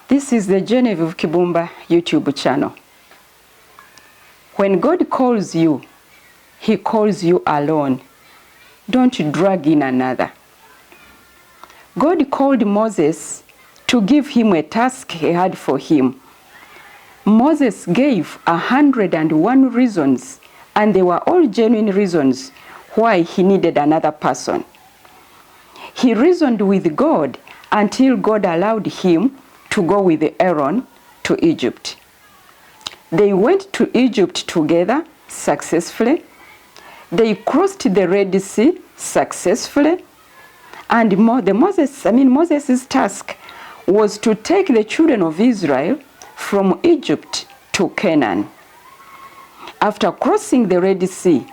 This is the Genevieve Kibbumba YouTube channel. When God calls you, He calls you alone. Don't drag in another. God called Moses to give him a task He had for him. Moses gave 101 reasons, and they were all genuine reasons why he needed another person. He reasoned with God until God allowed him to go with Aaron to Egypt. They went to Egypt together successfully. They crossed the Red Sea successfully. And Moses' task was to take the children of Israel from Egypt to Canaan. After crossing the Red Sea,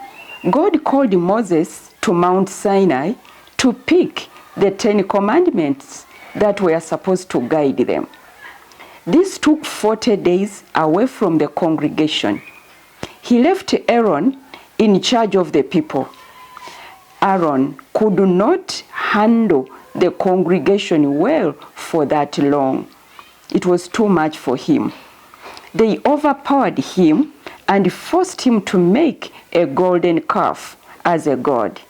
God called Moses to Mount Sinai to pick the 10 commandments that were supposed to guide them. This took 40 days away from the congregation. He left Aaron in charge of the people. Aaron could not handle the congregation well for that long. It was too much for him. They overpowered him and forced him to make a golden calf as a god.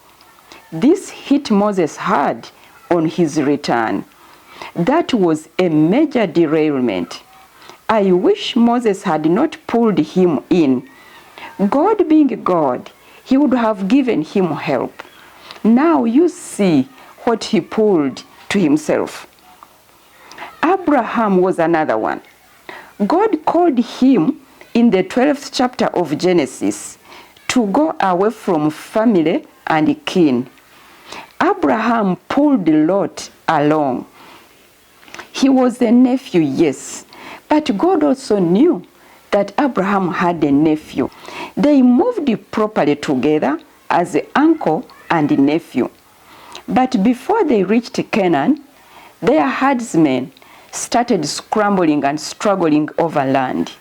This hit Moses hard on his return. That was a major derailment. I wish Moses had not pulled him in. God being God, He would have given him help. Now you see what he pulled to himself. Abraham was another one. God called him in the 12th chapter of Genesis to go away from family and kin. Abraham pulled Lot along. He was a nephew, yes, but God also knew that Abraham had a nephew. They moved properly together as uncle and nephew. But before they reached Canaan, their herdsmen started scrambling and struggling over land.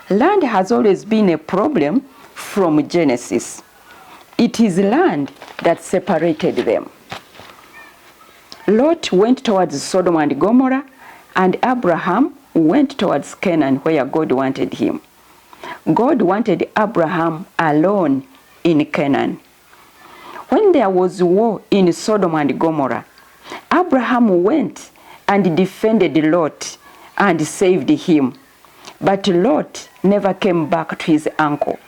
Land has always been a problem from Genesis. It is land that separated them. Lot went towards Sodom and Gomorrah, and Abraham went towards Canaan, where God wanted him. God wanted Abraham alone in Canaan. When there was war in Sodom and Gomorrah, Abraham went and defended Lot and saved him. But Lot never came back to his uncle.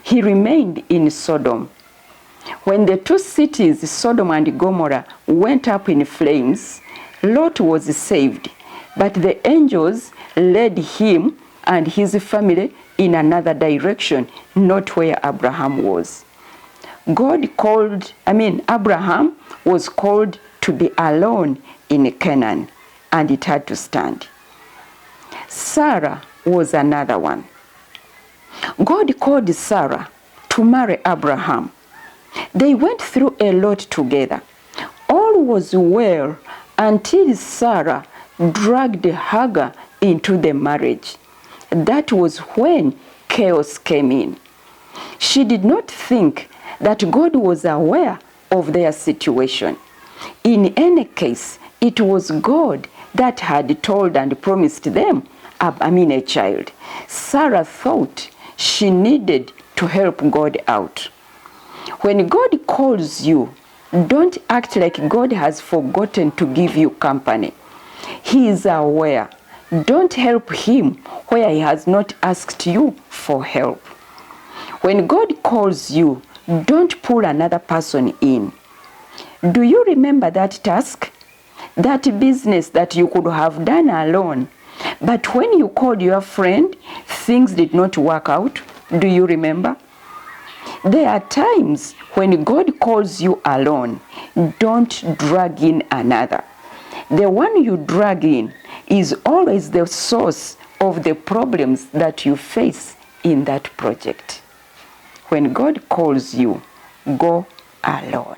He remained in Sodom. When the two cities, Sodom and Gomorrah, went up in flames, Lot was saved, but the angels led him and his family in another direction, not where Abraham was. Abraham was called to be alone in Canaan, and it had to stand. Sarah was another one. God called Sarah to marry Abraham. They went through a lot together. All was well until Sarah dragged Hagar into the marriage. That was when chaos came in. She did not think that God was aware of their situation. In any case, it was God that had told and promised them a child. Sarah thought she needed to help God out. When God calls you, don't act like God has forgotten to give you company. He is aware. Don't help him where he has not asked you for help. When God calls you, don't pull another person in. Do you remember that task? That business that you could have done alone, but when you called your friend, things did not work out? Do you remember? There are times when God calls you alone. Don't drag in another. The one you drag in is always the source of the problems that you face in that project. When God calls you, go alone.